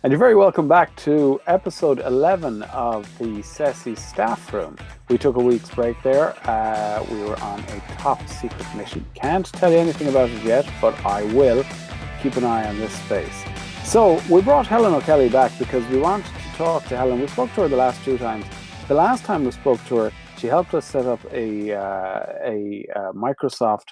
And you're very welcome back to episode 11 of the CESI Staffroom. We took a week's break there. We were on a top secret mission. Can't tell you anything about it yet, but I will. Keep an eye on this space. So we brought Helen O'Kelly back because we wanted to talk to Helen. We spoke to her the last two times. The last time we spoke to her, she helped us set up a Microsoft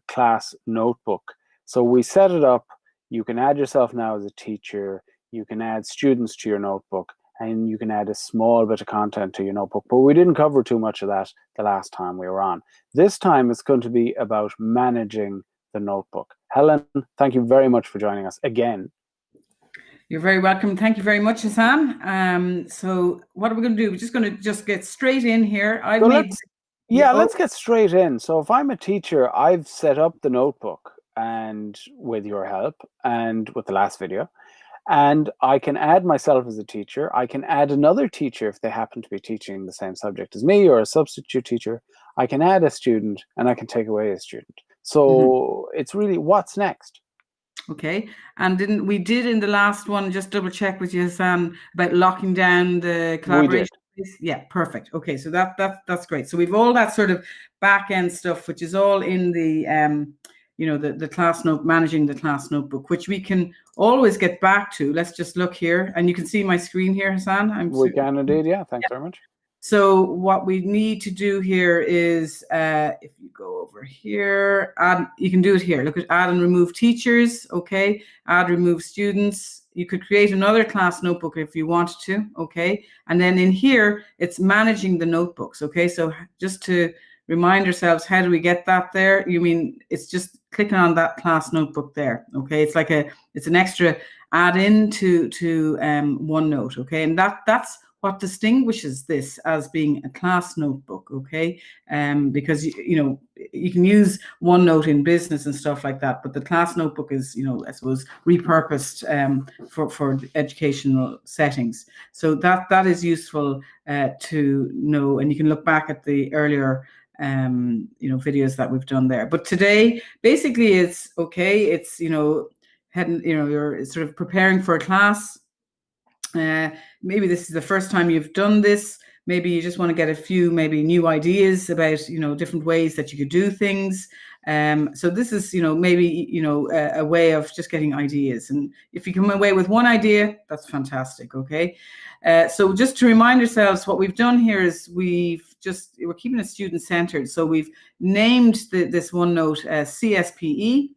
class notebook. So we set it up. You can add yourself now as a teacher, you can add students to your notebook, and you can add a small bit of content to your notebook. But we didn't cover too much of that the last time we were on. This time it's going to be about managing the notebook. Helen, thank you very much for joining us again. You're very welcome. Thank you very much, Hassan. So what are we going to do? We're just going to get straight in here. Let's get straight in. So if I'm a teacher, I've set up the notebook, and with your help and with the last video, and I can add myself as a teacher. I can add another teacher if they happen to be teaching the same subject as me, or a substitute teacher. I can add a student and I can take away a student. So it's really what's next. Okay, and we did in the last one, just double check with you, Hassan, about locking down the collaboration. We did. Yeah, perfect. Okay, so that's great. So we've all that sort of back end stuff, which is all in the the class note, managing the class notebook, which we can always get back to. Let's just look here, and you can see my screen here, Hassan. We can indeed, yeah. Thanks very much. So what we need to do here is, if you go over here, you can do it here. Look at add and remove teachers, okay? Add, remove students. You could create another class notebook if you wanted to, okay? And then in here, it's managing the notebooks, okay? So just to remind ourselves, how do we get that there? You mean it's just clicking on that class notebook there, okay? It's like it's an extra add-in to OneNote, okay? And that's what distinguishes this as being a class notebook, okay? Because you can use OneNote in business and stuff like that, but the class notebook is, I suppose, repurposed for educational settings. So that is useful to know, and you can look back at the earlier videos that we've done there. But today, basically, it's okay. It's you're sort of preparing for a class. Maybe this is the first time you've done this. Maybe you just want to get a few maybe new ideas about different ways that you could do things. So this is maybe a way of just getting ideas. And if you come away with one idea, that's fantastic. Okay. So just to remind ourselves, what we've done here is we're keeping it student centered. So we've named this OneNote CSPE.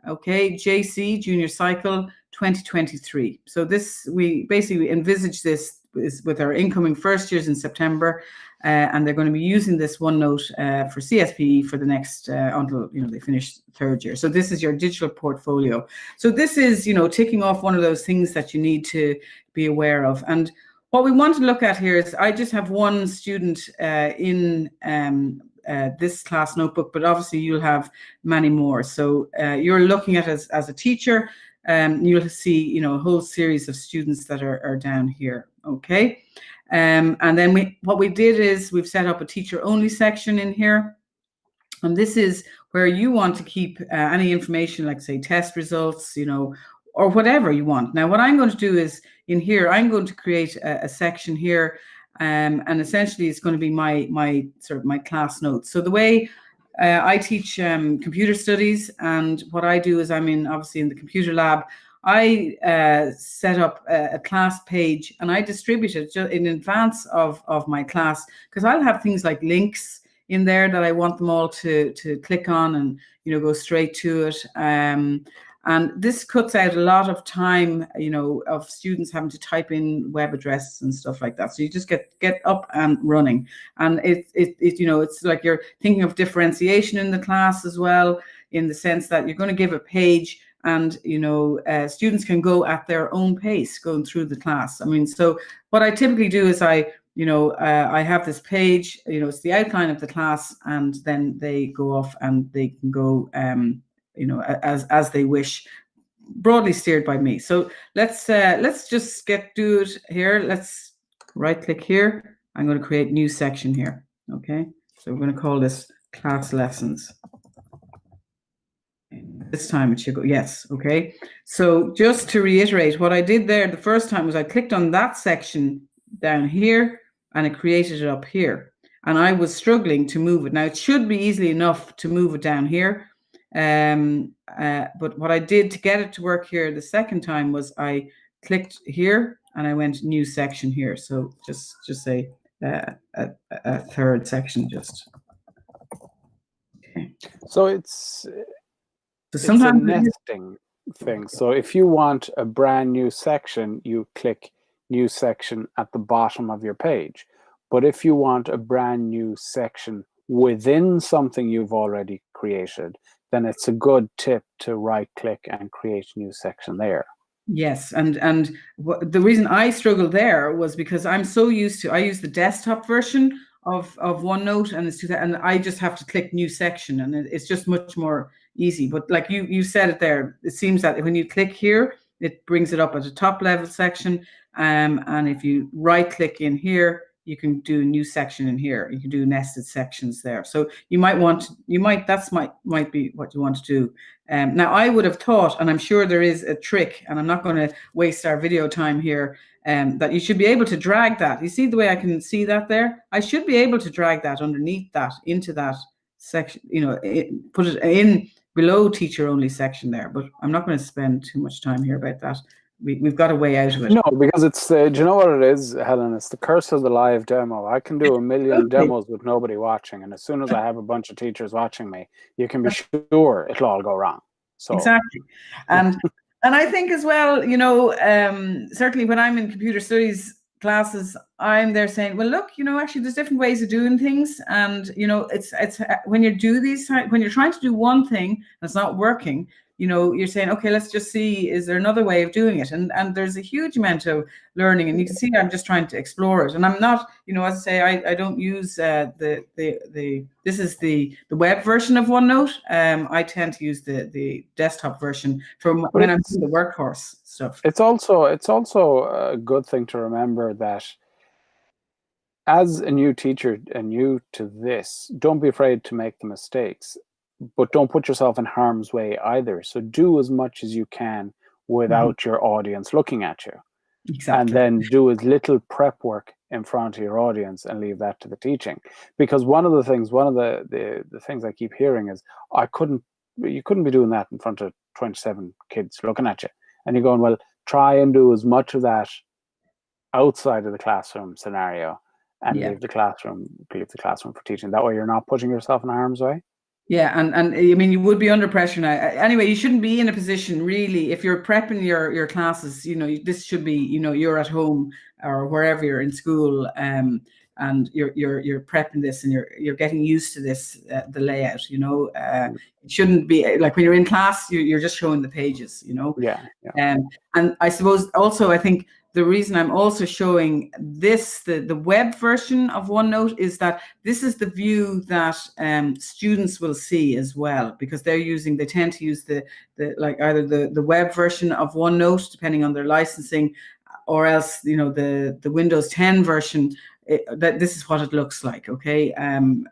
Okay, JC Junior Cycle 2023. So we basically envisage this is with our incoming first years in September, and they're going to be using this OneNote for CSPE for the next until they finish third year. So this is your digital portfolio. So this is ticking off one of those things that you need to be aware of. And what we want to look at here is I just have one student in this class notebook, but obviously you'll have many more. So you're looking at as a teacher, you'll see a whole series of students that are down here. Okay, and then what we did is we've set up a teacher only section in here, and this is where you want to keep any information, like say test results, or whatever you want. Now what I'm going to do is in here I'm going to create a section here. And essentially, it's going to be my class notes. So the way I teach computer studies, and what I do is obviously in the computer lab. I set up a class page, and I distribute it in advance of my class, because I'll have things like links in there that I want them all to click on and go straight to it. And this cuts out a lot of time, of students having to type in web addresses and stuff like that. So you just get up and running. And it's like you're thinking of differentiation in the class as well, in the sense that you're going to give a page, and students can go at their own pace going through the class. So what I typically do is I have this page. It's the outline of the class, and then they go off and they can go. As they wish, broadly steered by me. So let's just do it here. Let's right click here. I'm going to create new section here. Okay, so we're going to call this class lessons. This time it should go, yes, okay. So just to reiterate, what I did there the first time was I clicked on that section down here and it created it up here. And I was struggling to move it. Now it should be easily enough to move it down here. But what I did to get it to work here the second time was I clicked here and I went new section here. So just say a third section just. Okay. So it's sometimes a nesting thing. So if you want a brand new section, you click new section at the bottom of your page. But if you want a brand new section within something you've already created, then it's a good tip to right click and create a new section there. Yes, and the reason I struggled there was because I'm so used to, I use the desktop version of OneNote, and I just have to click new section, and it's just much more easy. But like you said it there, it seems that when you click here, it brings it up at a top level section, and if you right click in here, you can do a new section in here. You can do nested sections there. So you might might be what you want to do. Now I would have thought, and I'm sure there is a trick, and I'm not going to waste our video time here, that you should be able to drag that. You see the way I can see that there? I should be able to drag that underneath that into that section, put it in below teacher only section there, but I'm not going to spend too much time here about that. We've got a way out of it. No, because it's, do you know what it is, Helen? It's the curse of the live demo. I can do a million demos with nobody watching, and as soon as I have a bunch of teachers watching me, you can be sure it'll all go wrong. So exactly. And I think as well, certainly when I'm in computer studies classes, I'm there saying, well, look, actually there's different ways of doing things, and it's when you're trying to do one thing that's not working, you're saying, okay, let's just see, is there another way of doing it? And there's a huge amount of learning, and you can see I'm just trying to explore it. And I'm not, as I say, I don't use this is the web version of OneNote. I tend to use the desktop version for when I'm doing the workhorse stuff. It's also a good thing to remember that as a new teacher and new to this, don't be afraid to make the mistakes, but don't put yourself in harm's way either. So do as much as you can without your audience looking at you. Exactly. And then do as little prep work in front of your audience and leave that to the teaching. Because one of the things I keep hearing is, you couldn't be doing that in front of 27 kids looking at you. And you're going, well, try and do as much of that outside of the classroom scenario and leave the classroom for teaching. That way you're not putting yourself in harm's way. Yeah, and I mean, you would be under pressure now. Anyway, you shouldn't be in a position really, if you're prepping your classes, this should be, you're at home or wherever you're in school, and you're prepping this and you're getting used to this, the layout, it shouldn't be like when you're in class, you're just showing the pages, Yeah. And I suppose also, I think the reason I'm also showing this, the web version of OneNote, is that this is the view that students will see as well, because they tend to use the either the web version of OneNote, depending on their licensing, or else the Windows 10 version. That this is what it looks like. Okay,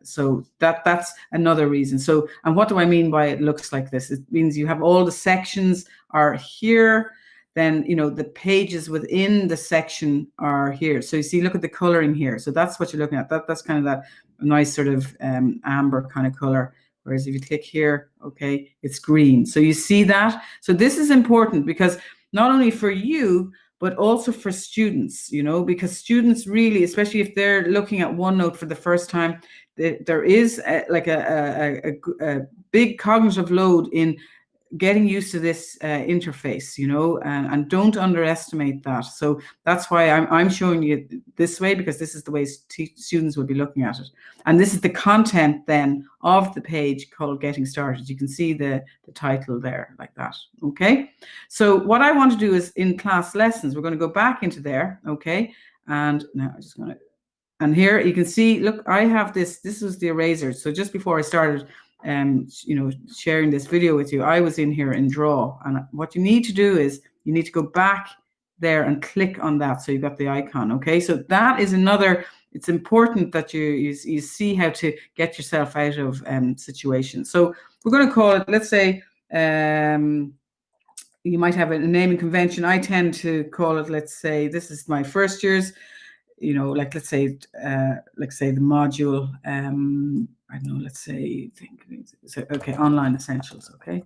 so that's another reason. So, and what do I mean by it looks like this? It means you have all the sections are here. Then the pages within the section are here. So you see, look at the coloring here. So that's what you're looking at. That's kind of that nice sort of amber kind of color. Whereas if you click here, okay, it's green. So you see that. So this is important, because not only for you, but also for students, because students really, especially if they're looking at OneNote for the first time, there is a big cognitive load in getting used to this interface, and don't underestimate that. So that's why I'm showing you this way, because this is the way students will be looking at it. And this is the content then of the page called Getting Started. You can see the title there like that. Okay. So what I want to do is in class lessons, we're going to go back into there. Okay. And now I'm just going to, and here you can see, look, I have this was the eraser. So just before I started, sharing this video with you, I was in here in Draw, and what you need to do is you need to go back there and click on that, so you've got the icon. Okay, so that is another. It's important that you see how to get yourself out of situations. So we're going to call it, let's say, You might have a naming convention. I tend to call it, let's say, this is my first year's, you know, like let's say the module, I don't know, let's say, okay, online essentials, okay?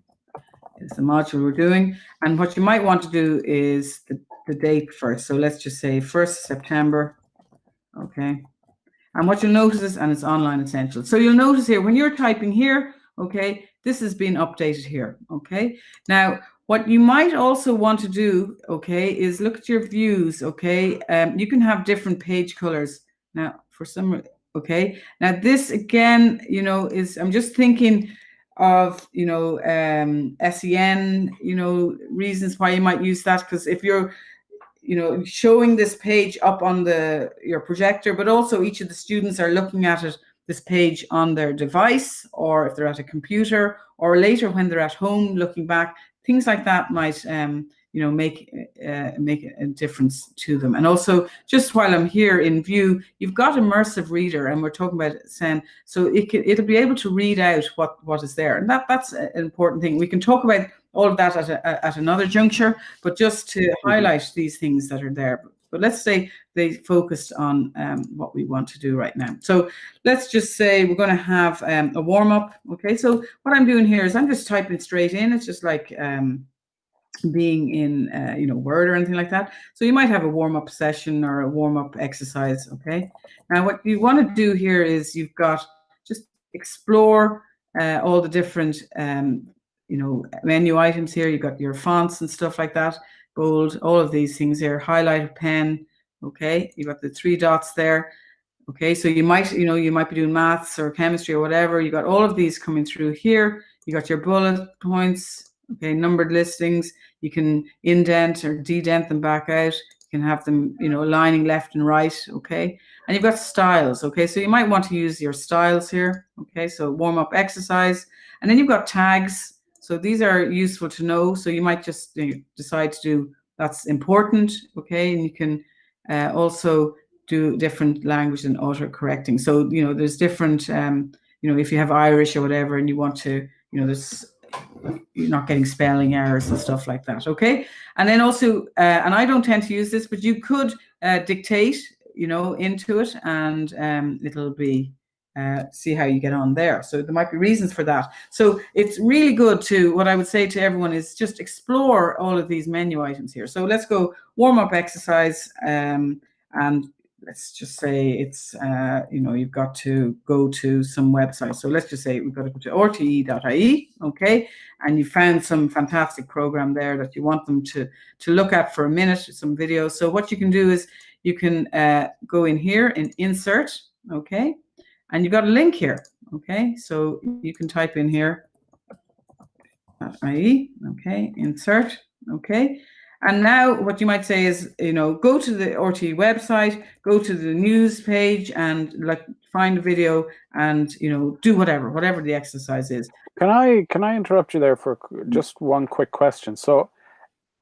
It's the module we're doing. And what you might want to do is the date first. So let's just say 1st September, okay? And what you'll notice is, and it's online essentials. So you'll notice here, when you're typing here, okay, this has been updated here, okay? Now, what you might also want to do, okay, is look at your views, okay? You can have different page colors. Now, for some, okay? Now, this again, you know, is, I'm just thinking of, you know, SEN, you know, reasons why you might use that, because if you're, you know, showing this page up on your projector, but also each of the students are looking at it, this page on their device, or if they're at a computer, or later when they're at home looking back, things like that might, you know, make a difference to them. And also, just while I'm here in view, you've got immersive reader, and we're talking about Sen, so it'll be able to read out what is there, and that's an important thing. We can talk about all of that at another juncture, but just to highlight these things that are there. But let's say they focused on what we want to do right now. So let's just say we're going to have a warm-up. Okay, so what I'm doing here is I'm just typing straight in. It's just like being in you know, Word or anything like that. So you might have a warm-up session or a warm-up exercise. Okay, now what you want to do here is you've got just explore all the different you know, menu items here. You've got your fonts and stuff like that, bold, all of these things here, highlight, pen. Okay, you've got the 3 dots there. Okay, so you might, you know, you might be doing maths or chemistry or whatever. You got all of these coming through here. You got your bullet points. Okay, numbered listings. You can indent or dedent them back out. You can have them, you know, aligning left and right. Okay, and you've got styles. Okay, so you might want to use your styles here. Okay, so warm up exercise, and then you've got tags. So these are useful to know. So you might just, you know, decide to do that's important. Okay, and you can also do different language and auto correcting. So, you know, there's different, you know, if you have Irish or whatever, and you want to, you know, there's, you're not getting spelling errors and stuff like that. Okay, and then also, and I don't tend to use this, but you could dictate, you know, into it, and it'll be. See how you get on there. So there might be reasons for that. So it's really good to, what I would say to everyone is just explore all of these menu items here. So let's go warm-up exercise, and let's just say it's, you know, you've got to go to some website. So let's just say we've got to go to rte.ie, okay? And you found some fantastic program there that you want them to look at for a minute, some videos. So what you can do is you can go in here and insert, okay? And you've got a link here, okay? So you can type in here, .ie, okay, insert, okay? And now what you might say is, you know, go to the RTE website, go to the news page, and like find a video, and, you know, do whatever the exercise is. Can I interrupt you there for just one quick question? So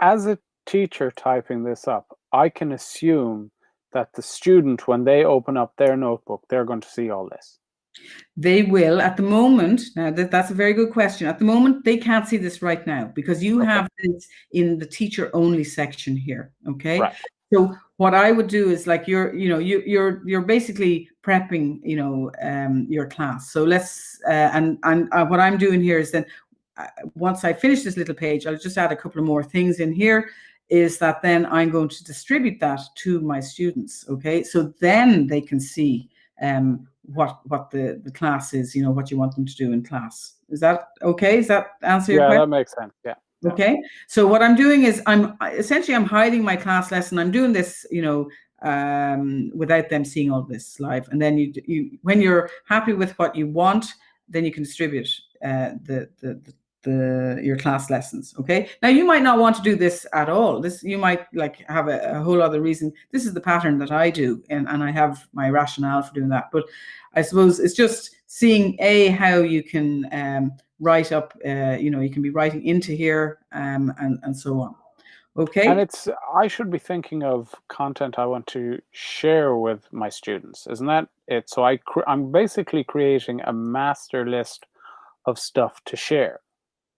as a teacher typing this up, I can assume that the student, when they open up their notebook, they're going to see all this. They will at the moment. Now that's a very good question. At the moment, they can't see this right now because you have this in the teacher only section here. Okay. Right. So what I would do is, like, you're basically prepping, you know, your class. So let's and what I'm doing here is then once I finish this little page, I'll just add a couple of more things in here. Is that then I'm going to distribute that to my students. Okay. So then they can see what the class is, you know, what you want them to do in class. Is that okay? Does that answer your question? Yeah, that makes sense. Yeah. Okay. So what I'm doing is I'm hiding my class lesson. I'm doing this, you know, without them seeing all this live. And then you when you're happy with what you want, then you can distribute your class lessons. Okay. Now you might not want to do this at all. This, you might like have a whole other reason. This is the pattern that I do, and I have my rationale for doing that. But I suppose it's just seeing how you can write up, you know, you can be writing into here, and so on. Okay. And I should be thinking of content I want to share with my students, isn't that it? So I'm basically creating a master list of stuff to share.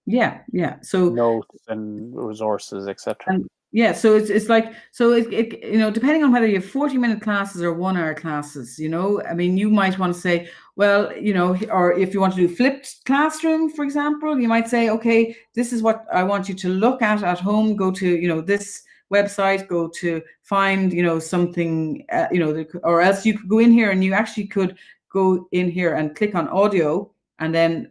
Yeah, yeah. So notes and resources, etc. and yeah, so it's like, so it you know, depending on whether you have 40-minute classes or 1 hour classes, you know, I mean, you might want to say, well, you know, or if you want to do flipped classroom, for example, you might say, okay, this is what I want you to look at home. Go to, you know, this website, go to find, you know, something, you know, or else you could go in here and you actually could go in here and click on audio, and then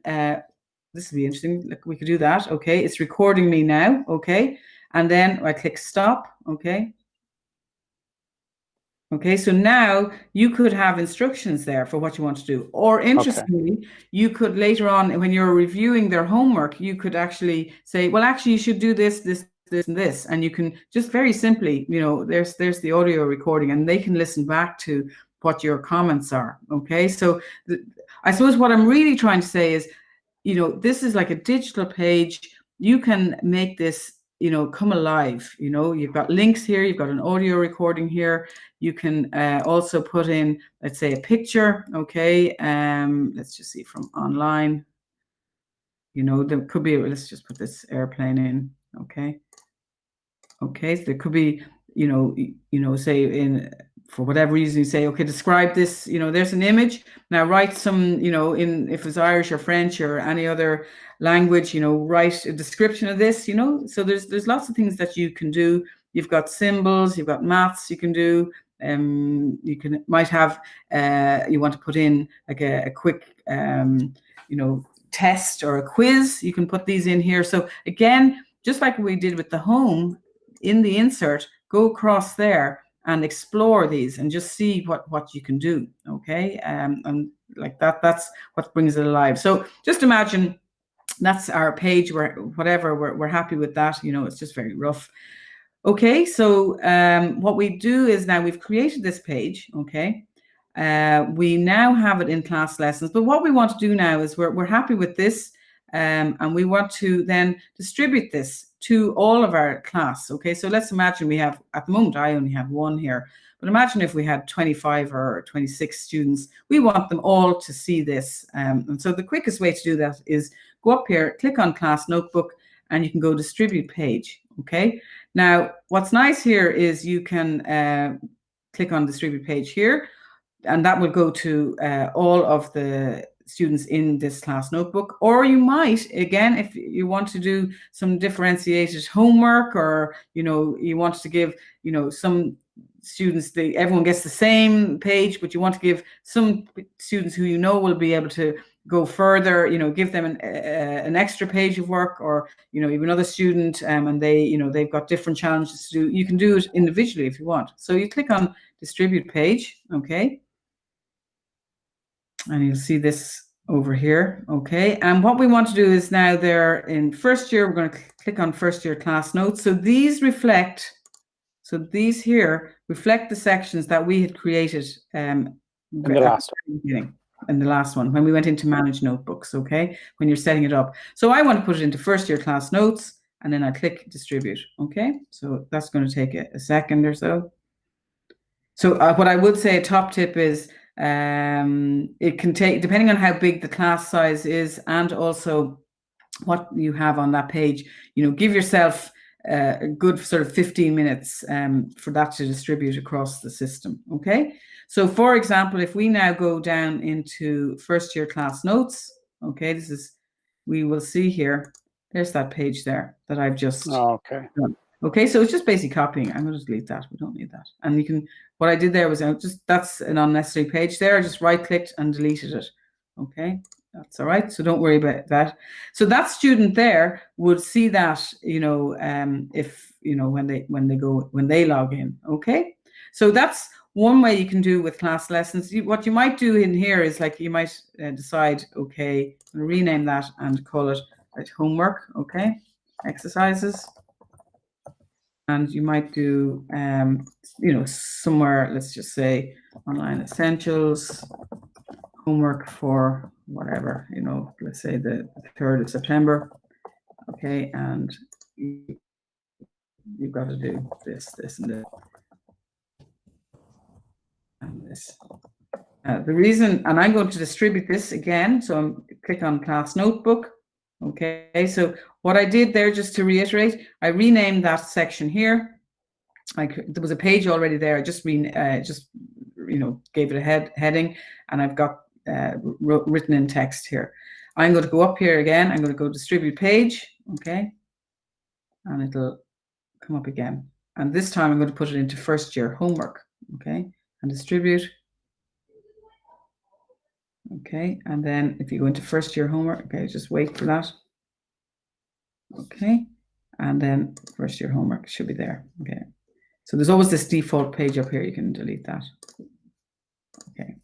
this would be interesting. Look, we could do that. Okay, it's recording me now. Okay. And then I click stop, okay? Okay, so now you could have instructions there for what you want to do. Or interestingly, you could later on, when you're reviewing their homework, you could actually say, well, actually, you should do this, this, this, and this. And you can just very simply, you know, there's the audio recording, and they can listen back to what your comments are. Okay, so I suppose what I'm really trying to say is, you know, this is like a digital page. You can make this, you know, come alive. You know, you've got links here, you've got an audio recording here. You can also put in, let's say, a picture. Okay, let's just see from online. You know, there could be, let's just put this airplane in. Okay, okay, so there could be, you know, say in, for whatever reason, you say, okay, describe this, you know, there's an image. Now write some, you know, in, if it's Irish or French or any other language, you know, write a description of this, you know. So there's lots of things that you can do. You've got symbols, you've got maths you can do. You can, might have, you want to put in like a quick, you know, test or a quiz. You can put these in here. So again, just like we did with the home, in the insert, go across there and explore these and just see what you can do. Okay, and like that's what brings it alive. So just imagine that's our page, where whatever, we're happy with that. You know, it's just very rough. Okay, so what we do is, now we've created this page. Okay, we now have it in class lessons, but what we want to do now is, we're happy with this, and we want to then distribute this to all of our class. Okay, so let's imagine we have, at the moment I only have 1 here, but imagine if we had 25 or 26 students. We want them all to see this, and so the quickest way to do that is go up here, click on Class Notebook, and you can go distribute page. Okay, now what's nice here is you can click on distribute page here, and that will go to all of the students in this class notebook. Or you might, again, if you want to do some differentiated homework, or, you know, you want to give, you know, some students, everyone gets the same page, but you want to give some students who you know will be able to go further, you know, give them an extra page of work. Or, you know, you have another student, and they, you know, they've got different challenges to do. You can do it individually if you want. So you click on distribute page. Okay, and you'll see this over here. Okay, and what we want to do is, now they're in first year, we're going to click on first year class notes. So these reflect, so these here reflect the sections that we had created in the last beginning, in the last one, when we went into manage notebooks. Okay, when you're setting it up. So I want to put it into first year class notes, and then I click distribute. Okay, so that's going to take a second or so. So what I would say, a top tip is, it can take, depending on how big the class size is, and also what you have on that page, you know, give yourself a good sort of 15 minutes for that to distribute across the system. Okay, so for example, if we now go down into first year class notes, okay, this is, we will see here, there's that page there that I've just done. Okay, so it's just basic copying. I'm going to delete that. We don't need that. And you can, what I did there was, just, that's an unnecessary page there. I just right clicked and deleted it. Okay, that's all right. So don't worry about that. So that student there would see that, you know, if, you know, when they log in. Okay, so that's one way you can do with class lessons. What you might do in here is, like, you might decide, okay, I'm going to rename that and call it like homework. Okay, exercises. And you might do, you know, somewhere, let's just say online essentials, homework for whatever, you know, let's say the 3rd of September. Okay, and you've got to do this, this, and this, and this. The reason, and I'm going to distribute this again, so I'm click on class notebook, Okay, so what I did there, just to reiterate, I renamed that section here. There was a page already there. I just gave it a heading, and I've got written in text here. I'm going to go up here again. I'm going to go distribute page, okay, and it'll come up again. And this time I'm going to put it into first year homework, okay, and distribute. Okay, and then if you go into first year homework, okay, just wait for that. Okay, and then first year homework should be there. Okay, so there's always this default page up here. You can delete that. Okay,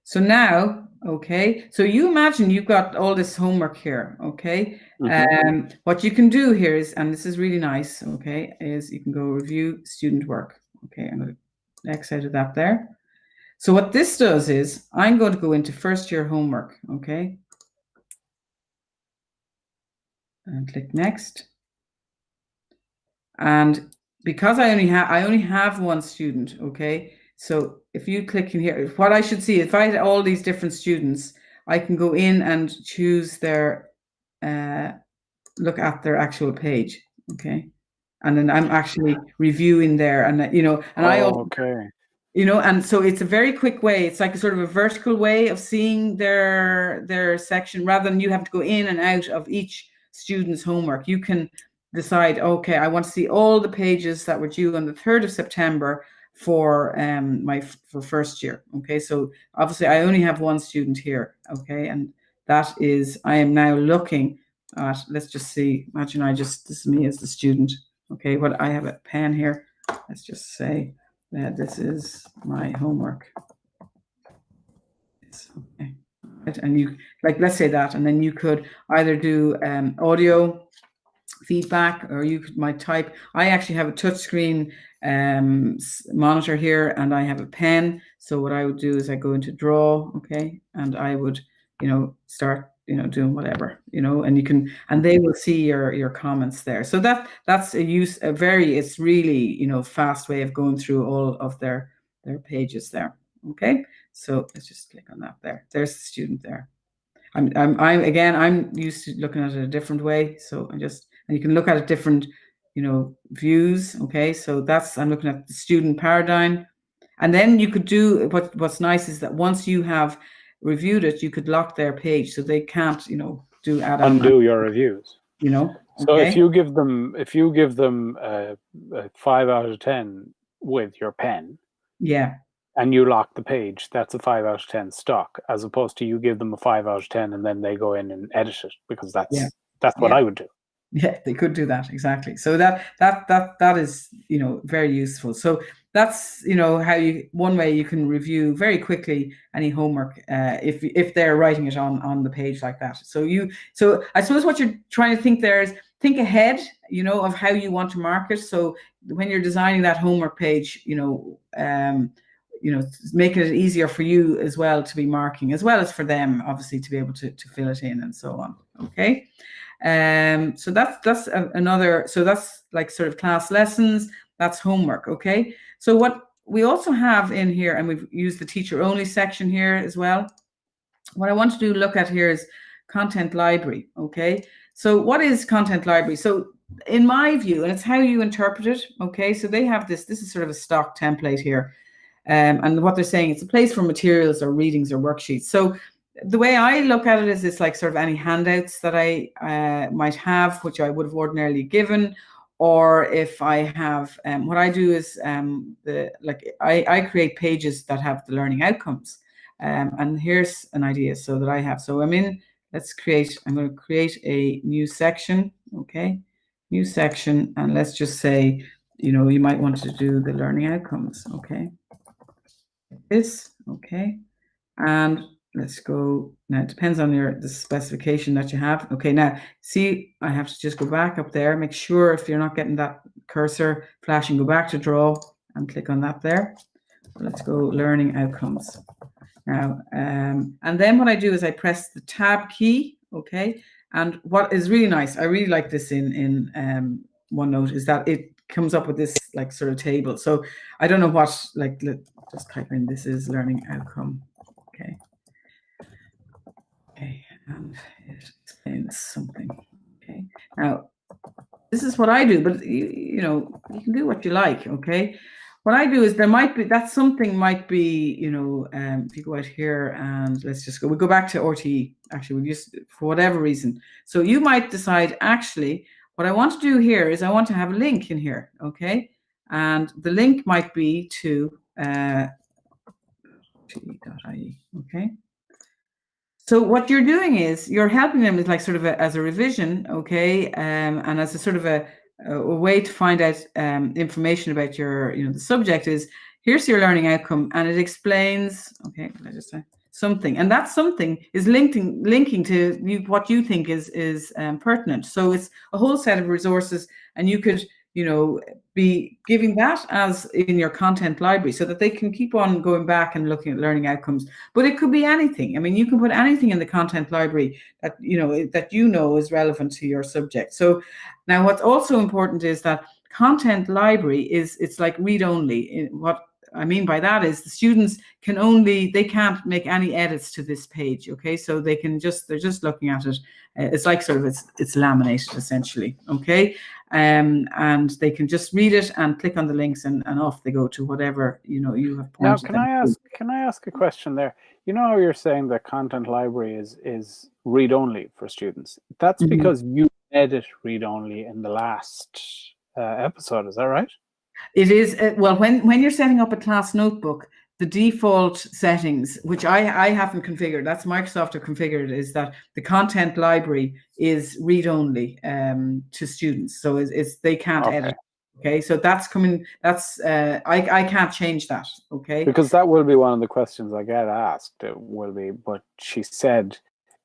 so now, okay, so you imagine you've got all this homework here. Okay, what you can do here is, and this is really nice, okay, is you can go review student work. Okay, I'm going to X out of that there. So what this does is I'm going to go into first year homework, okay, and click next. And because I only have one student, okay, so if you click in here, what I should see, if I had all these different students, I can go in and choose their look at their actual page, okay, and then I'm actually reviewing there, and I also, and so it's a very quick way. It's like a sort of a vertical way of seeing their section, rather than you have to go in and out of each student's homework. You can decide, okay, I want to see all the pages that were due on the 3rd of September for for first year. Okay, so obviously I only have one student here, okay, and that is, I am now looking at, let's just see, imagine this is me as the student, okay, what I have a pen here, let's just say that this is my homework. Okay. And you, like, let's say that, and then you could either do audio feedback, or you might type. I actually have a touchscreen monitor here, and I have a pen. So what I would do is I go into draw, okay, and I would, start, doing whatever, and you can, and they will see your comments there. So that's it's really, fast way of going through all of their pages there. Okay, so let's just click on that there. There's the student there. I'm used to looking at it a different way. So and you can look at it different, views. Okay, so I'm looking at the student paradigm, and then you could do what's nice is that once you have reviewed it, you could lock their page, so they can't, do undo your reviews. So okay? if you give them a 5 out of 10 with your pen, yeah, and you lock the page, that's a 5 out of 10 stock, as opposed to you give them a 5 out of 10 and then they go in and edit it, because that's what I would do. Yeah, they could do that, exactly. So that is, very useful. So that's, one way you can review very quickly any homework if they're writing it on the page like that. So I suppose what you're trying to think there is think ahead, of how you want to mark it. So when you're designing that homework page, making it easier for you as well to be marking, as well as for them, obviously, to be able to fill it in and so on. Okay. So that's another, so that's like sort of class lessons, that's homework. Okay, so what we also have in here, and we've used the teacher only section here as well, what I want to look at here is content library. Okay, so what is content library? So in my view, and it's how you interpret it, okay, so they have this is sort of a stock template here, and what they're saying, it's a place for materials or readings or worksheets. So the way I look at it is it's like sort of any handouts that I might have, which I would have ordinarily given, or if I have, what I do is I create pages that have the learning outcomes, and here's an idea so that I have. So I'm going to create a new section, okay, new section, and let's just say, you might want to do the learning outcomes, okay, this, okay, and let's go now. It depends on the specification that you have. Okay, now see, I have to just go back up there, make sure if you're not getting that cursor flashing, go back to draw and click on that there. Let's go learning outcomes now, and then what I do is I press the tab key. Okay, and what is really nice, I really like this in OneNote, is that it comes up with this like sort of table. So I don't know what, like, let's just type in, this is learning outcome. Okay. Okay, and explains something. Okay. Now, this is what I do, but you know, you can do what you like. Okay. What I do is there might be that something might be, you know, if you go out here and let's just go, we go back to RTE. Actually, we just for whatever reason. So you might decide actually what I want to do here is I want to have a link in here. Okay. And the link might be to RTE.ie. Okay. So what you're doing is you're helping them with like sort of as a revision, okay, and as a sort of a way to find out information about your, you know, the subject is here's your learning outcome, and it explains, okay, let I just say something, and that something is linking to what you think is pertinent. So it's a whole set of resources, and you could, you know, be giving that as in your content library so that they can keep on going back and looking at learning outcomes. But it could be anything. I mean, you can put anything in the content library that you know is relevant to your subject. So now what's also important is that content library it's like read only. What I mean by that is the students they can't make any edits to this page. Okay, so they're just looking at it. It's like sort of it's laminated essentially. Okay. And they can just read it and click on the links and off they go to whatever, you know, you have pointed. Now, can I ask a question there? You know how you're saying that content library is read only for students. That's because you edit read only in the last episode. Is that right? It is. Well, when you're setting up a class notebook, the default settings, which I haven't configured, that's Microsoft have configured, is that the content library is read only to students. So it's they can't edit. Okay, so that's coming. That's I can't change that. Okay, because that will be one of the questions I get asked. It will be, but she said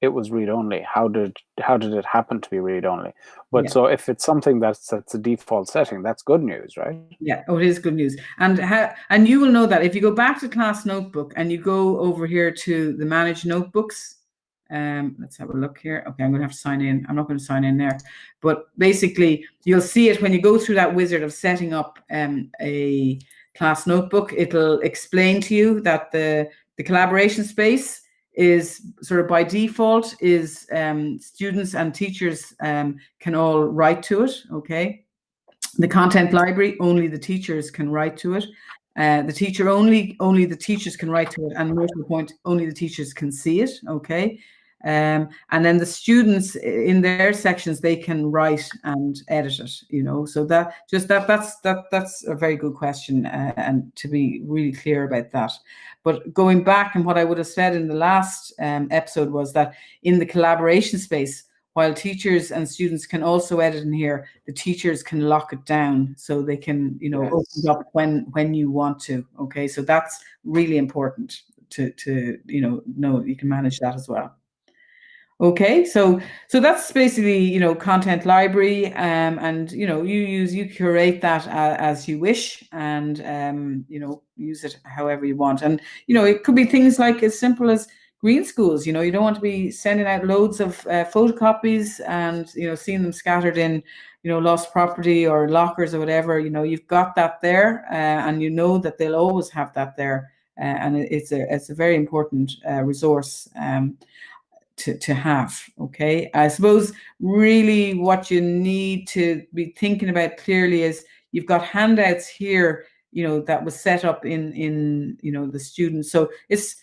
it was read only. How did it happen to be read only? But yeah. So if it's something that's a default setting, that's good news, right? Yeah, oh, it is good news. And you will know that if you go back to Class Notebook and you go over here to the Manage Notebooks, let's have a look here. Okay, I'm going to have to sign in. I'm not going to sign in there, but basically you'll see it when you go through that wizard of setting up a class notebook. It'll explain to you that the collaboration space is sort of by default is students and teachers can all write to it. Okay. The content library, only the teachers can write to it. The teacher only the teachers can write to it, and more to the point, only the teachers can see it. Okay, and then the students in their sections, they can write and edit it. You know, so that's a very good question, and to be really clear about that. But going back, and what I would have said in the last episode was that in the collaboration space, while teachers and students can also edit in here, the teachers can lock it down so they can, you know, yes, open it up when you want to. Okay, so that's really important to you know you can manage that as well. Okay, so that's basically, you know, content library, and you know you curate that as you wish, and you know, use it however you want. And you know, it could be things like as simple as green schools. You know, you don't want to be sending out loads of photocopies and, you know, seeing them scattered in, you know, lost property or lockers or whatever. You know, you've got that there, and you know that they'll always have that there, and it's a very important resource to have. Okay, I suppose really what you need to be thinking about clearly is you've got handouts here, you know, that was set up in you know the students. So it's,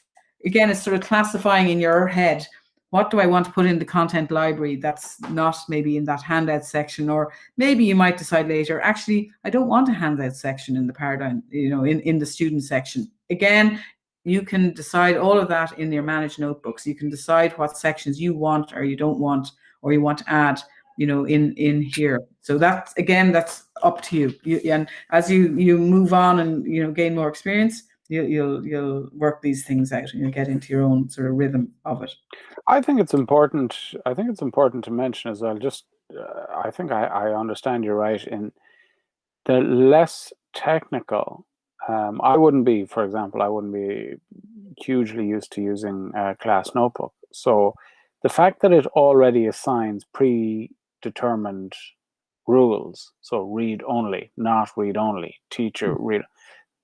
again, it's sort of classifying in your head, what do I want to put in the content library that's not maybe in that handout section, or maybe you might decide later, actually, I don't want a handout section in the paradigm, you know, in the student section. Again, you can decide all of that in your managed notebooks. You can decide what sections you want or you don't want, or you want to add, you know, in here. So that's, again, that's up to you. And as you move on and, you know, gain more experience, you'll work these things out and you'll get into your own sort of rhythm of it. I think it's important to mention as well, just I think I understand you're right in the less technical. I wouldn't be, for example, hugely used to using Class Notebook. So the fact that it already assigns predetermined rules, so read only, not read only, teacher read,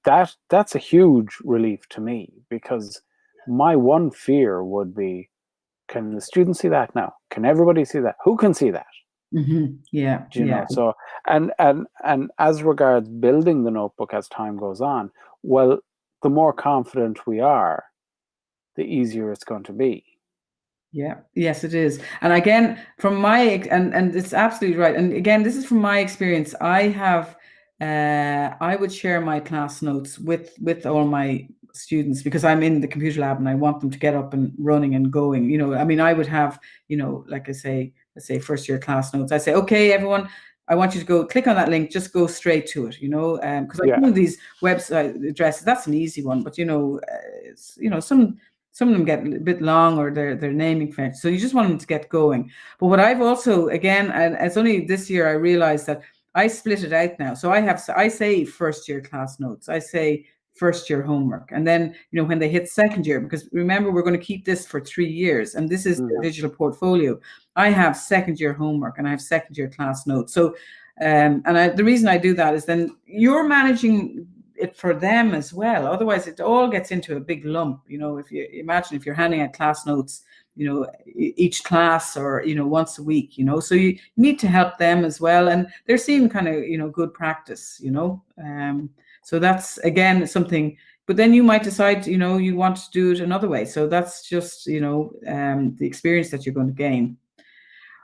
that's a huge relief to me, because my one fear would be, Can the students see that now? Can everybody see that? Who can see that? Yeah, Do you know? So, and as regards building the notebook as time goes on, well, the more confident we are, the easier it's going to be. Yeah, yes, it is. And again, from my and it's absolutely right. And again, this is from my experience. I would share my class notes with all my students because I'm in the computer lab and I want them to get up and running and going. You know, I mean, I would have, you know, like I say, let's say first year class notes. I say, okay, everyone, I want you to go click on that link, just go straight to it, you know, because I know these website addresses, that's an easy one, but you know, some of them get a bit long or they're naming conventions. So you just want them to get going. But what I've also, again, and it's only this year I realized that I split it out now. So I say first year class notes. I say first year homework. And then, you know, when they hit second year, because remember, we're going to keep this for 3 years and this is the digital portfolio. I have second year homework and I have second year class notes. So, the reason I do that is then you're managing it for them as well. Otherwise, it all gets into a big lump. You know, if you imagine if you're handing out class notes, you know, each class or, you know, once a week, you know, so you need to help them as well. And they're seeing kind of, you know, good practice, you know. So that's, again, something, but then you might decide, you know, you want to do it another way. So that's just, you know, the experience that you're going to gain.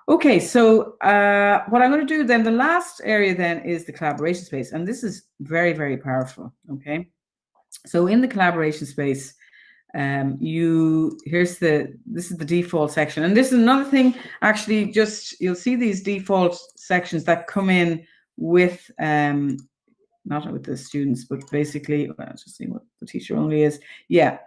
Okay, so what I'm going to do then, the last area then is the collaboration space. And this is very, very powerful, okay? So in the collaboration space, this is the default section. And this is another thing, actually, just, you'll see these default sections that come in with, not with the students, but basically, let's just see what the teacher only is. Yeah.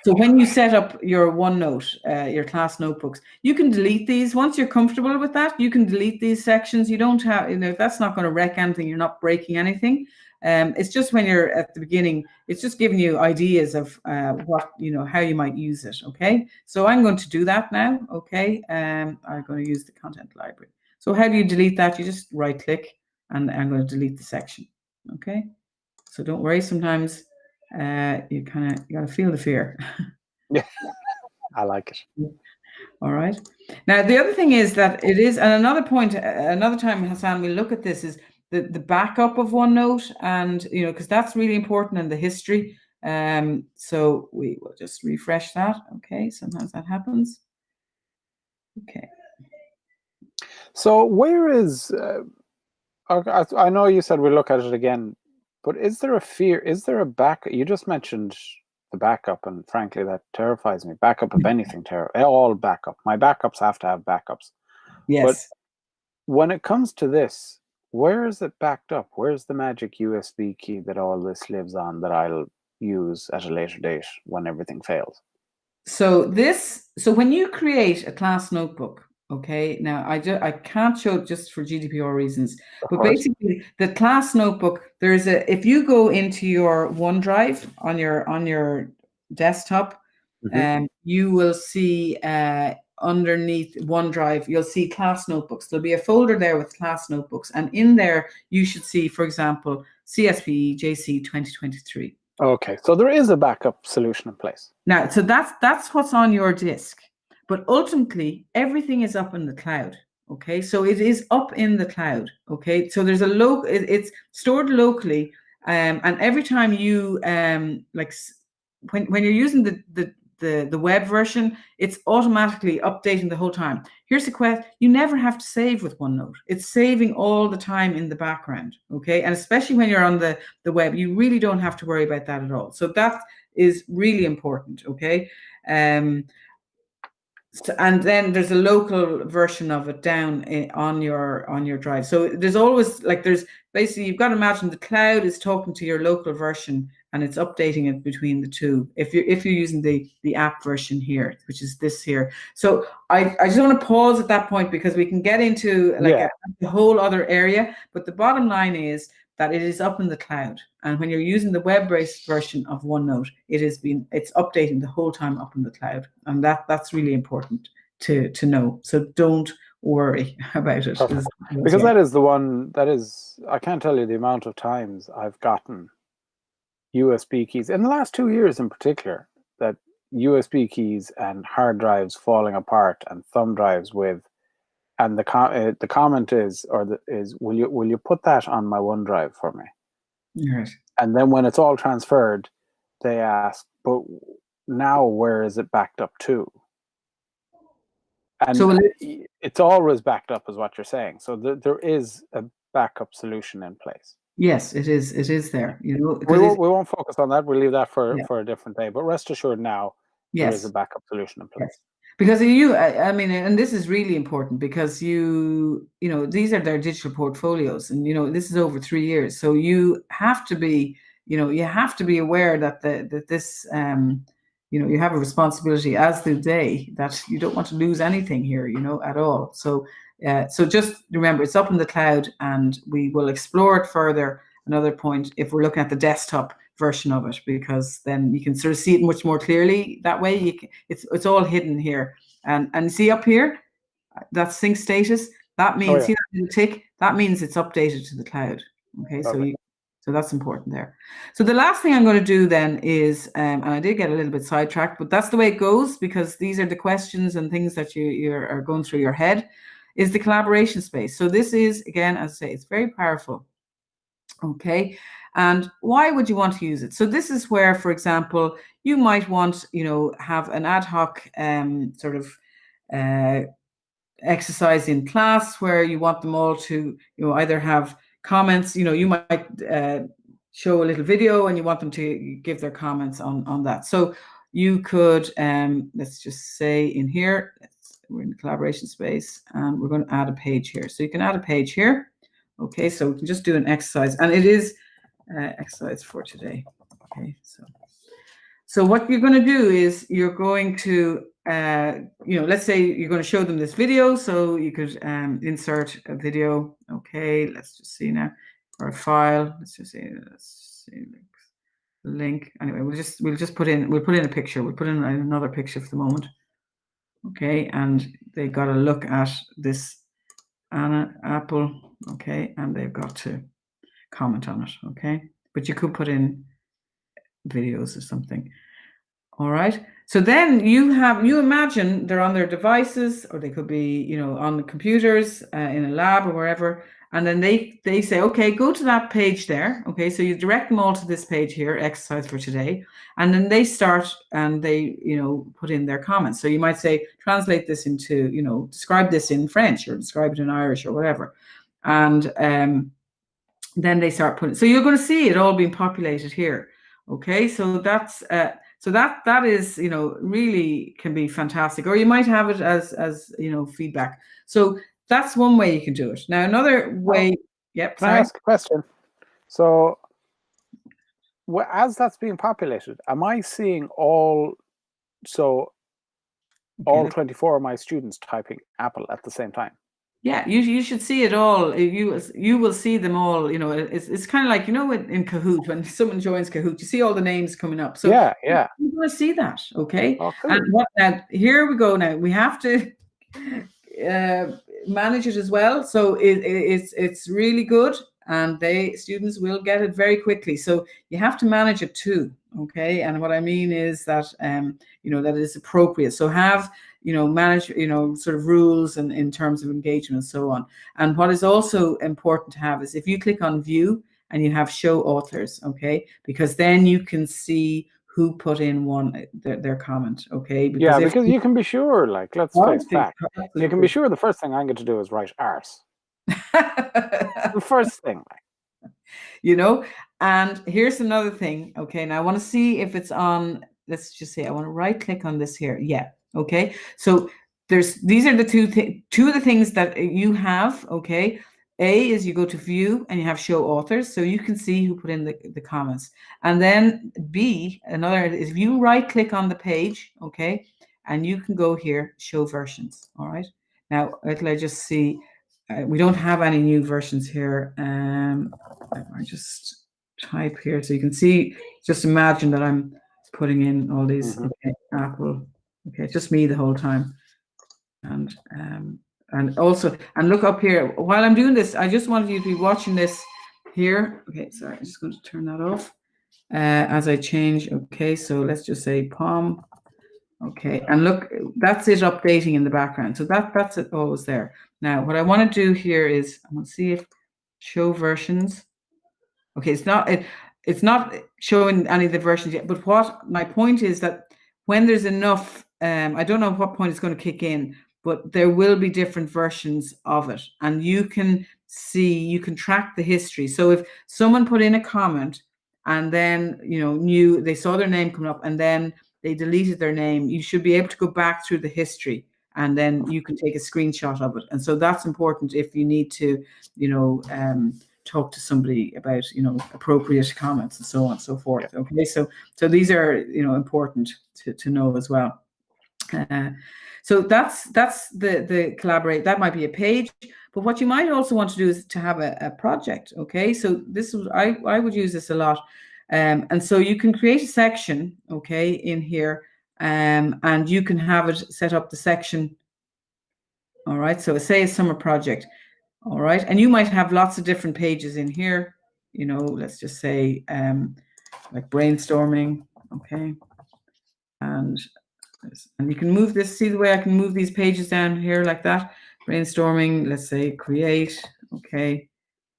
So when you set up your OneNote, your class notebooks, you can delete these. Once you're comfortable with that, you can delete these sections. You don't have, you know, that's not going to wreck anything. You're not breaking anything. It's just when you're at the beginning, it's just giving you ideas of what, you know, how you might use it. Okay. So I'm going to do that now. Okay. I'm going to use the content library. So how do you delete that? You just right click and I'm going to delete the section. Okay. So don't worry. Sometimes you got to feel the fear. Yeah, I like it. All right. Now, the other thing is that it is, and another point, another time, Hassan, we'll look at this, is the backup of OneNote, and, you know, because that's really important in the history. So we will just refresh that. Okay. Sometimes that happens. Okay. So where is, I know you said we'll look at it again, but is there a fear? Is there a backup? You just mentioned the backup, and frankly, that terrifies me. Backup of anything, all backup. My backups have to have backups. Yes. But when it comes to this, where is it backed up? Where's the magic USB key that all this lives on that I'll use at a later date when everything fails? So when you create a class notebook, okay, now I can't show it just for GDPR reasons, but basically the class notebook, if you go into your OneDrive on your desktop, you will see underneath OneDrive, you'll see class notebooks. There'll be a folder there with class notebooks, and in there you should see, for example, CSPE JC 2023. Okay, so there is a backup solution in place. Now, so that's what's on your disk, but ultimately everything is up in the cloud. Okay, so it is up in the cloud. Okay, so there's it's stored locally, and every time you like when you're using the web version, it's automatically updating the whole time. Here's the question: you never have to save with OneNote. It's saving all the time in the background. Okay, and especially when you're on the web, you really don't have to worry about that at all. So that is really important. Okay. And then there's a local version of it down on your drive. So there's always, like, there's basically, you've got to imagine the cloud is talking to your local version and it's updating it between the two. If you're using the app version here, which is this here. So I just want to pause at that point because we can get into like a whole other area. But the bottom line is that it is up in the cloud, and when you're using the web-based version of OneNote, it's updating the whole time up in the cloud, and that's really important to know. So don't worry about it. Because that is the one that is, I can't tell you the amount of times I've gotten USB keys in the last 2 years in particular that USB keys and hard drives falling apart and thumb drives with, and the comment is, will you put that on my OneDrive for me? Right. And then when it's all transferred, they ask, but now where is it backed up to? And So it's always backed up, is what you're saying. So there is a backup solution in place. yes, it is. It is there. You know, We because won't focus on that. We'll leave that for yeah, a different day. But rest assured, now there is a yes. backup solution in place. Yes. Because I mean, and this is really important because you know, these are their digital portfolios, and you know, this is over 3 years. So you have to be, you know, you have to be aware that this, you know, you have a responsibility, as do they, that you don't want to lose anything here, you know, at all. So, so just remember, it's up in the cloud, and we will explore it further. Another point, if we're looking at the desktop version of it, because then you can sort of see it much more clearly that way. You can, it's all hidden here, and see up here, that sync status, that means, see that little tick, that means it's updated to the cloud. Okay, so that's important there. So the last thing I'm going to do then is, and I did get a little bit sidetracked, but that's the way it goes, because these are the questions and things that you are going through your head, is the collaboration space. So this is, again, as I say, it's very powerful. Okay, and why would you want to use it? So this is where, for example, you might want, you know, have an ad hoc sort of exercise in class where you want them all to, you know, either have comments. You know, you might show a little video and you want them to give their comments on that. So you could, let's just say in here, we're in the collaboration space, and we're going to add a page here. So you can add a page here. Okay, so we can just do an exercise, and it is exercise for today. Okay, so what you're going to do is you're going to, you know, let's say you're going to show them this video, so you could insert a video. Okay, let's just see now, or a file. Let's see link. Anyway, we'll put in a picture. We'll put in another picture for the moment. Okay, and they got to look at this apple. Okay, and they've got to comment on it. Okay, but you could put in videos or something. All right, so then you imagine they're on their devices, or they could be, you know, on the computers in a lab or wherever, and then they say, okay, go to that page there. Okay, so you direct them all to this page here, exercise for today, and then they start and they, you know, put in their comments. So you might say, translate this into, you know, describe this in French, or describe it in Irish, or whatever, and then they start putting. So you're going to see it all being populated here. Okay, so that's so that is, you know, really can be fantastic. Or you might have it as you know, feedback. So that's one way you can do it. Now another way. Yep. Can I ask a question? So as that's being populated, am I seeing all 24 of my students typing Apple at the same time? Yeah, you should see it all. You will see them all. You know, it's kind of like, you know, in Kahoot, when someone joins Kahoot, you see all the names coming up. So yeah, you're going to see that. Okay. Oh, cool. And now here we go. Now we have to manage it as well. So it's really good, and students will get it very quickly. So you have to manage it too. Okay. And what I mean is that you know, that is appropriate. So have, you know, manage, you know, sort of rules and in terms of engagement and so on. And what is also important to have is if you click on view and you have show authors, okay, because then you can see who put in their comment, okay? Because you can be sure, like, let's face facts. You can be sure the first thing I'm going to do is write arse. The first thing, like. You know, and here's another thing, okay? Now I want to see if it's on, let's just say I want to right click on this here. Yeah. Okay, so these are the two of the things that you have. Okay, A is you go to view and you have show authors, so you can see who put in the comments. And then B, another is if you right click on the page, okay, and you can go here, show versions. All right, now I just see we don't have any new versions here. I just type here so you can see. Just imagine that I'm putting in all these. Okay, Apple. Okay, it's just me the whole time. And also, and look up here. While I'm doing this, I just wanted you to be watching this here. Okay, sorry, I'm just going to turn that off as I change. Okay, so let's just say Palm. Okay, and look, that's it updating in the background. So that's it always there. Now, what I want to do here is I want to see if show versions. Okay, it's not showing any of the versions yet, but what my point is that when there's enough, I don't know what point it's going to kick in, but there will be different versions of it, and you can see, you can track the history. So if someone put in a comment and then they saw their name come up and then they deleted their name, you should be able to go back through the history and then you can take a screenshot of it. And so that's important if you need to, talk to somebody about appropriate comments and so on and so forth. Okay, so these are important to know as well. So that's the collaborate. That might be a page, but what you might also want to do is to have a project. Okay, so this is I would use this a lot, and so you can create a section, okay, in here, and you can have it set up the section. All right, so say a summer project. All right, and you might have lots of different pages in here. Let's just say like brainstorming. Okay, and you can move this. See the way I can move these pages down here like that. Brainstorming, let's say create. Okay,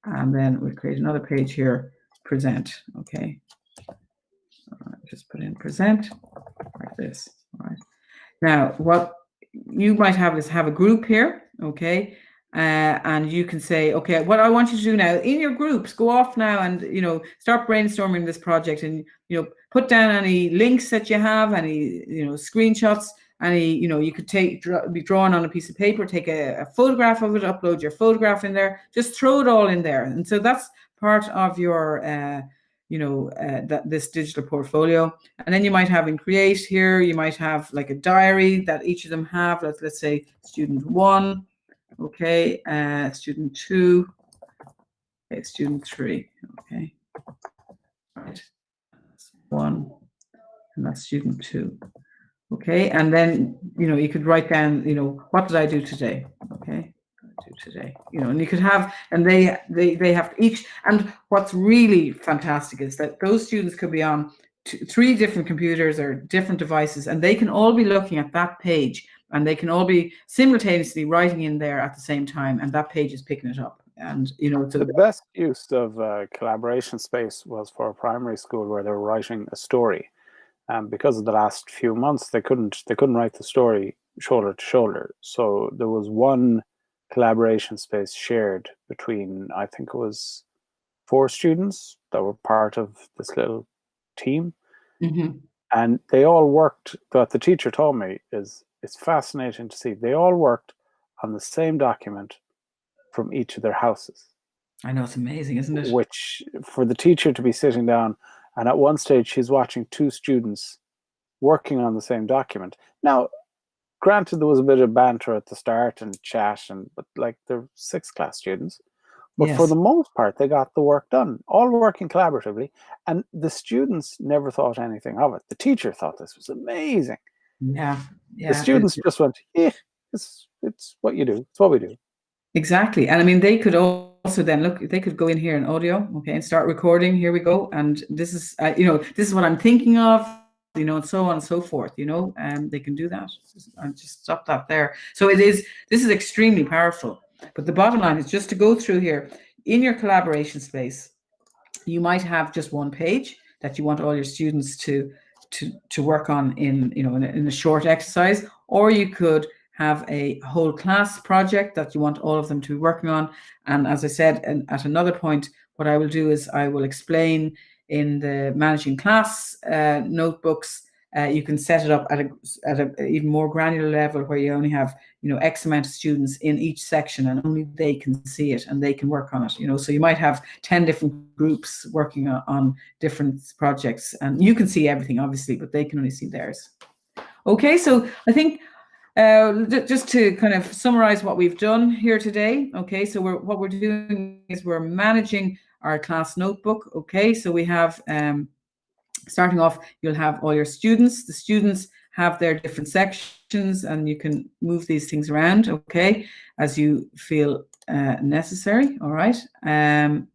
and then we'll create another page here, present. Okay, just put in present like this. All right, now what you might have is have a group here. Okay, and you can say, okay, what I want you to do now in your groups, go off now and start brainstorming this project, and put down any links that you have, any screenshots, any you could be drawn on a piece of paper, take a photograph of it, upload your photograph in there, just throw it all in there. And so that's part of your this digital portfolio. And then you might have in create here, you might have like a diary that each of them have. Let's say student 1, okay, student 2, okay, student 3, okay, right, that's 1, and that's student 2, okay, and then you could write down what did I do today, okay, and you could have, and they have each, and what's really fantastic is that those students could be on 3 different computers or different devices, and they can all be looking at that page, and they can all be simultaneously writing in there at the same time, and that page is picking it up. And so the best use of collaboration space was for a primary school where they were writing a story, and because of the last few months they couldn't write the story shoulder to shoulder, so there was one collaboration space shared between, I think it was 4 students that were part of this little team. Mm-hmm. And they all worked, what the teacher told me is, it's fascinating to see, they all worked on the same document from each of their houses. I know, it's amazing, isn't it? Which, for the teacher to be sitting down, and at one stage she's watching 2 students working on the same document. Now, granted, there was a bit of banter at the start and chat, but like they're 6th class students. But yes, for the most part, they got the work done, all working collaboratively. And the students never thought anything of it. The teacher thought this was amazing. Yeah. The students just went, yeah, it's what you do. It's what we do. Exactly. And I mean, they could also then look, they could go in here in audio, okay, and start recording. Here we go. And this is, this is what I'm thinking of, and so on and so forth, and they can do that. I'll just stop that there. So this is extremely powerful. But the bottom line is just to go through here in your collaboration space, you might have just one page that you want all your students to work on in a short exercise, or you could have a whole class project that you want all of them to be working on. And as I said, at another point, what I will do is I will explain in the managing class notebooks. You can set it up at a even more granular level where you only have X amount of students in each section, and only they can see it and they can work on it. So you might have 10 different groups working on different projects, and you can see everything obviously, but they can only see theirs. Okay, so I think just to kind of summarize what we've done here today. Okay, so what we're doing is we're managing our class notebook. Okay, so we have starting off, you'll have all your students. The students have their different sections, and you can move these things around, okay, as you feel necessary. All right, you can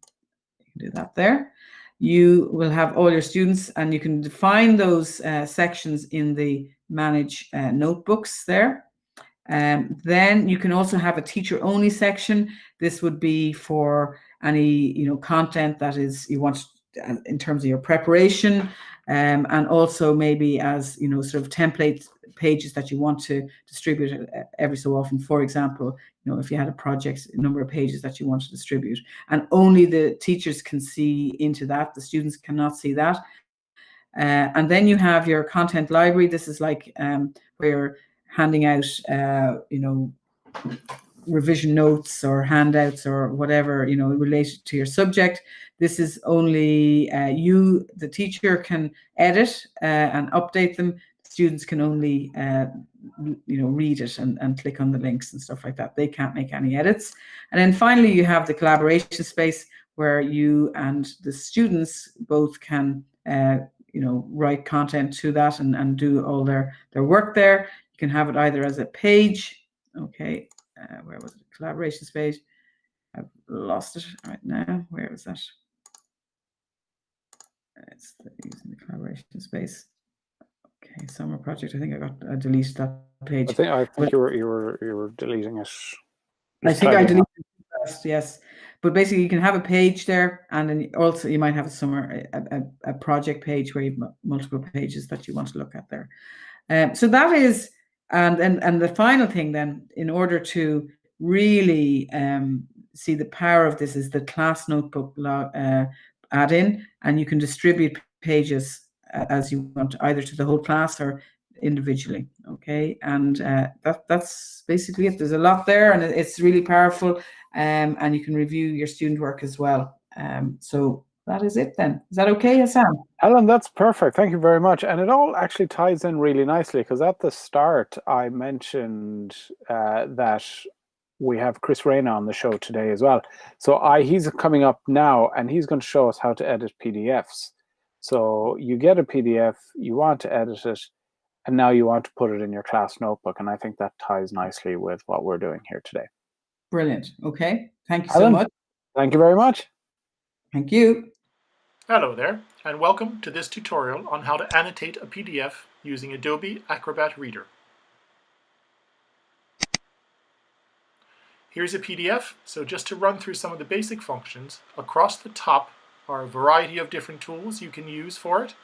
do that there. You will have all your students, and you can define those sections in the manage notebooks there. Then you can also have a teacher-only section. This would be for any content that is you want in terms of your preparation, and also maybe as sort of template pages that you want to distribute every so often. For example, if you had a project, a number of pages that you want to distribute, and only the teachers can see into that. The students cannot see that. And then you have your content library. This is like where you're handing out, revision notes or handouts or whatever, related to your subject. This is only you, the teacher, can edit and update them. Students can only, read it and click on the links and stuff like that. They can't make any edits. And then finally, you have the collaboration space where you and the students both can write content to that and do all their work there. You can have it either as a page. Okay, where was it? Collaboration space. I've lost it right now. Where was that? It's using the collaboration space. Okay, summer project. I think I deleted that page. I think you were deleting it. I think I deleted it first, yes. But basically, you can have a page there, and then also you might have a project page where you've multiple pages that you want to look at there. So that is, and the final thing then, in order to really see the power of this, is the Class Notebook add-in, and you can distribute pages as you want, either to the whole class or individually. Okay, and that's basically it. There's a lot there, and it's really powerful. And you can review your student work as well. So that is it then. Is that okay, Hassan? Helen, that's perfect. Thank you very much. And it all actually ties in really nicely, because at the start I mentioned that we have Chris Reina on the show today as well. So he's coming up now, and he's going to show us how to edit PDFs. So you get a PDF, you want to edit it, and now you want to put it in your class notebook. And I think that ties nicely with what we're doing here today. Brilliant. Okay. Thank you Helen, so much. Thank you very much. Thank you. Hello there, and welcome to this tutorial on how to annotate a PDF using Adobe Acrobat Reader. Here's a PDF, so just to run through some of the basic functions, across the top are a variety of different tools you can use for it,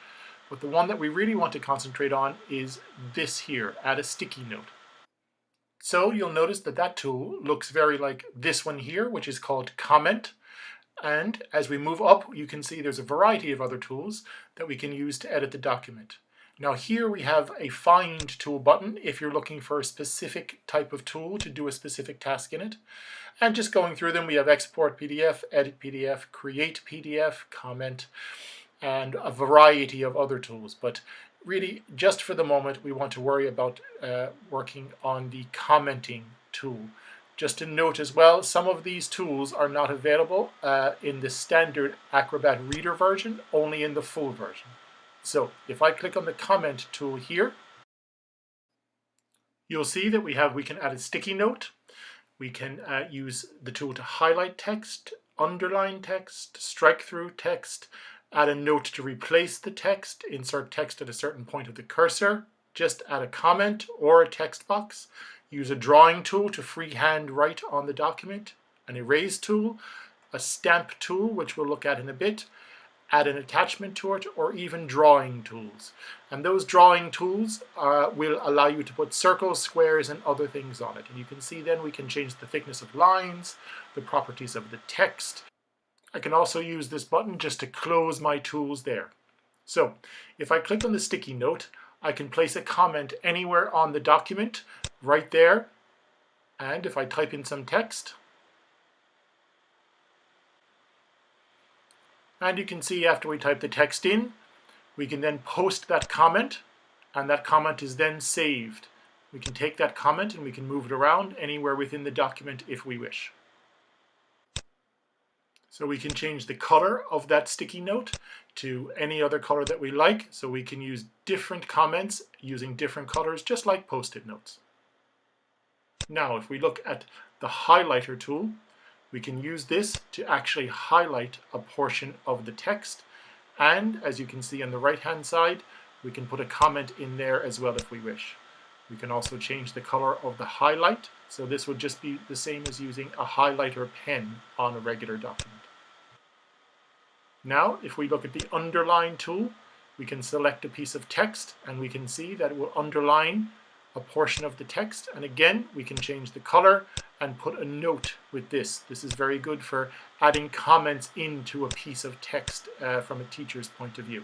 but the one that we really want to concentrate on is this here, add a sticky note. So you'll notice that that tool looks very like this one here, which is called Comment. And as we move up, you can see there's a variety of other tools that we can use to edit the document. Now here we have a Find tool button if you're looking for a specific type of tool to do a specific task in it. And just going through them, we have Export PDF, Edit PDF, Create PDF, Comment, and a variety of other tools. But really, just for the moment, we want to worry about working on the commenting tool. Just to note as well, some of these tools are not available in the standard Acrobat Reader version, only in the full version. So if I click on the comment tool here, you'll see that we can add a sticky note. We can use the tool to highlight text, underline text, strike through text, add a note to replace the text, insert text at a certain point of the cursor, just add a comment or a text box, use a drawing tool to freehand write on the document, an erase tool, a stamp tool, which we'll look at in a bit, add an attachment to it, or even drawing tools. And those drawing tools will allow you to put circles, squares, and other things on it. And you can see then we can change the thickness of lines, the properties of the text. I can also use this button just to close my tools there. So if I click on the sticky note, I can place a comment anywhere on the document, right there. And if I type in some text, and you can see after we type the text in, we can then post that comment, and that comment is then saved. We can take that comment and we can move it around anywhere within the document if we wish. So we can change the color of that sticky note to any other color that we like. So we can use different comments using different colors, just like post-it notes. Now, if we look at the highlighter tool, we can use this to actually highlight a portion of the text. And as you can see on the right-hand side, We can put a comment in there as well if we wish. We can also change the color of the highlight. So this would just be the same as using a highlighter pen on a regular document. Now, if we look at the underline tool, we can select a piece of text and we can see that it will underline a portion of the text. And again, we can change the color and put a note with this. This is very good for adding comments into a piece of text from a teacher's point of view.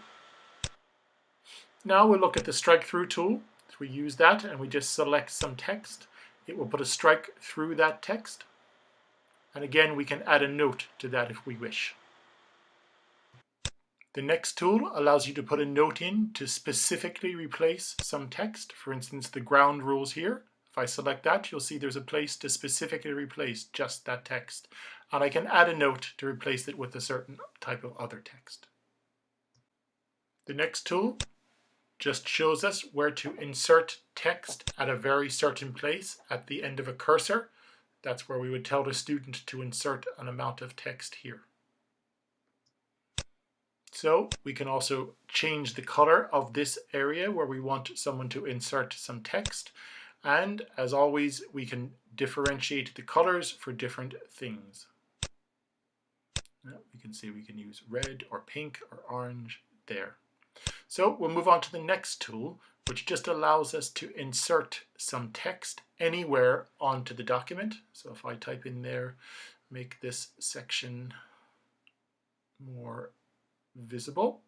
Now we'll look at the strike through tool. If we use that and we just select some text, it will put a strike through that text. And again, we can add a note to that if we wish. The next tool allows you to put a note in to specifically replace some text. For instance, the ground rules here. If I select that, you'll see there's a place to specifically replace just that text. And I can add a note to replace it with a certain type of other text. The next tool just shows us where to insert text at a very certain place at the end of a cursor. That's where we would tell the student to insert an amount of text here. So we can also change the color of this area where we want someone to insert some text. And as always, we can differentiate the colors for different things. We can see we can use red or pink or orange there. So we'll move on to the next tool, which just allows us to insert some text anywhere onto the document. So if I type in there, make this section more visible,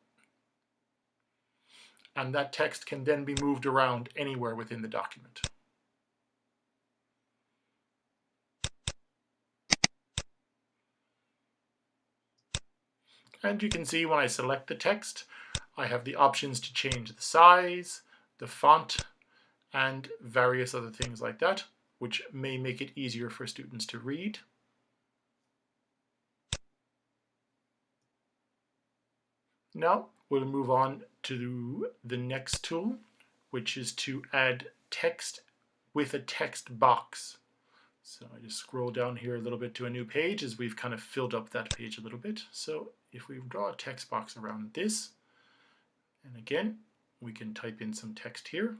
and that text can then be moved around anywhere within the document. And you can see when I select the text, I have the options to change the size, the font, and various other things like that, which may make it easier for students to read. Now we'll move on to the next tool, which is to add text with a text box. So I just scroll down here a little bit to a new page as we've kind of filled up that page a little bit. So if we draw a text box around this, and again, we can type in some text here.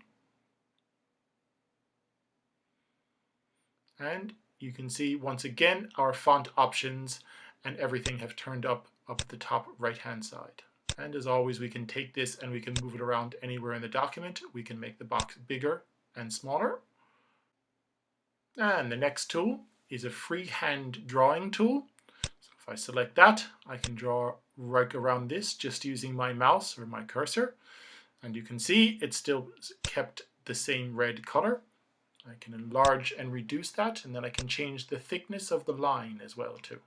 And you can see once again our font options and everything have turned up at the top right hand side. And as always, we can take this and we can move it around anywhere in the document. We can make the box bigger and smaller. And the next tool is a freehand drawing tool. So if I select that, I can draw right around this just using my mouse or my cursor. And you can see it's still kept the same red color. I can enlarge and reduce that, and then I can change the thickness of the line as well too.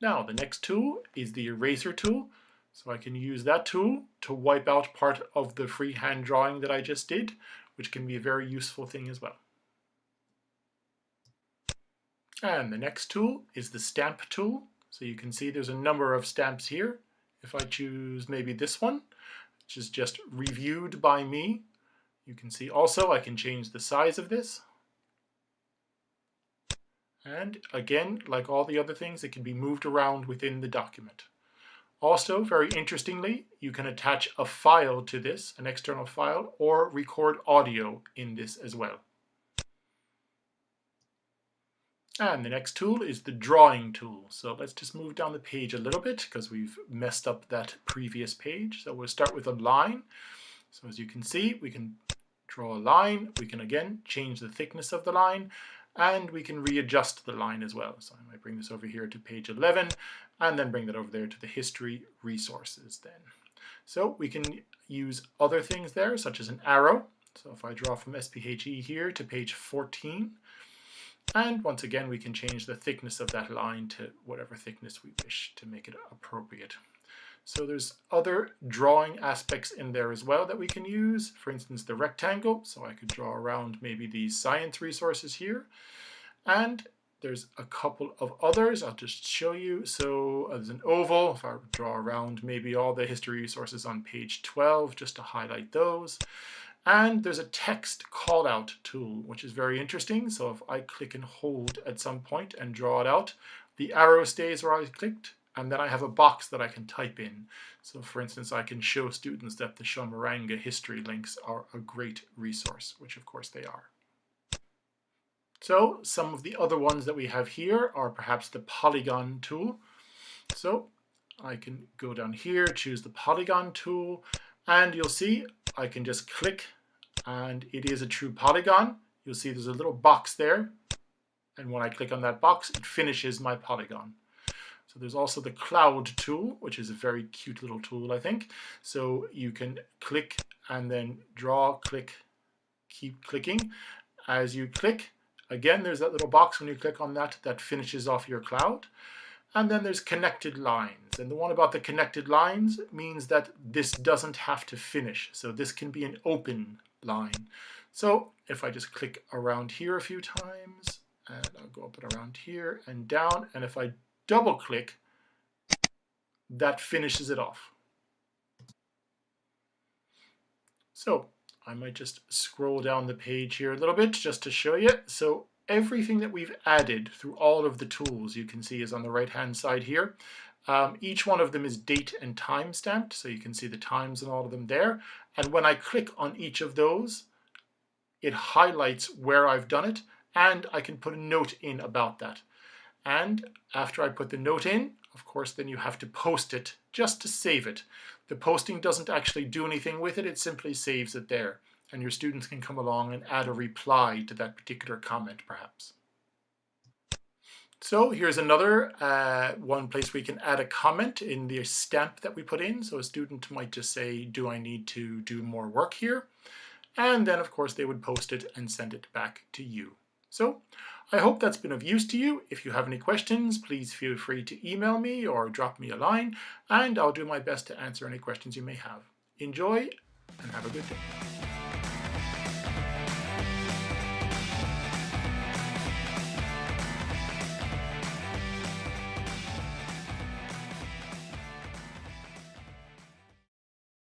Now the next tool is the eraser tool. So I can use that tool to wipe out part of the freehand drawing that I just did, which can be a very useful thing as well. And the next tool is the stamp tool. So you can see there's a number of stamps here. If I choose maybe this one, which is just reviewed by me, you can see also I can change the size of this. And again, like all the other things, it can be moved around within the document. Also, very interestingly, you can attach a file to this, an external file, or record audio in this as well. And the next tool is the drawing tool. So let's just move down the page a little bit because we've messed up that previous page. So we'll start with a line. So as you can see, we can draw a line. We can again change the thickness of the line, and we can readjust the line as well. So I might bring this over here to page 11 and then bring that over there to the history resources then. So we can use other things there, such as an arrow. So if I draw from SPHE here to page 14, and once again, we can change the thickness of that line to whatever thickness we wish to make it appropriate. So there's other drawing aspects in there as well that we can use. For instance, the rectangle. So I could draw around maybe these science resources here. And there's a couple of others. I'll just show you. So as an oval, if I draw around maybe all the history resources on page 12, just to highlight those. And there's a text call out tool, which is very interesting. So if I click and hold at some point and draw it out, the arrow stays where I clicked and then I have a box that I can type in. So for instance, I can show students that the Shomuranga history links are a great resource, which of course they are. So some of the other ones that we have here are perhaps the polygon tool. So I can go down here, choose the polygon tool, and you'll see I can just click and it is a true polygon. You'll see there's a little box there, and when I click on that box, it finishes my polygon. So there's also the cloud tool, which is a very cute little tool, I think. So you can click and then draw, click, keep clicking. As you click, again, there's that little box when you click on that, that finishes off your cloud. And then there's connected lines. And the one about the connected lines means that this doesn't have to finish. So this can be an open line. So if I just click around here a few times, and I'll go up and around here and down, and if I double click, that finishes it off. So I might just scroll down the page here a little bit just to show you. So everything that we've added through all of the tools you can see is on the right hand side here. Each one of them is date and time stamped, so you can see the times and all of them there. And when I click on each of those, it highlights where I've done it, and I can put a note in about that. And after I put the note in, of course, then you have to post it just to save it. The posting doesn't actually do anything with it, it simply saves it there. And your students can come along and add a reply to that particular comment, perhaps. So here's another one place we can add a comment in the stamp that we put in. So a student might just say, do I need to do more work here? And then, of course, they would post it and send it back to you. So I hope that's been of use to you. If you have any questions, please feel free to email me or drop me a line, and I'll do my best to answer any questions you may have. Enjoy and have a good day.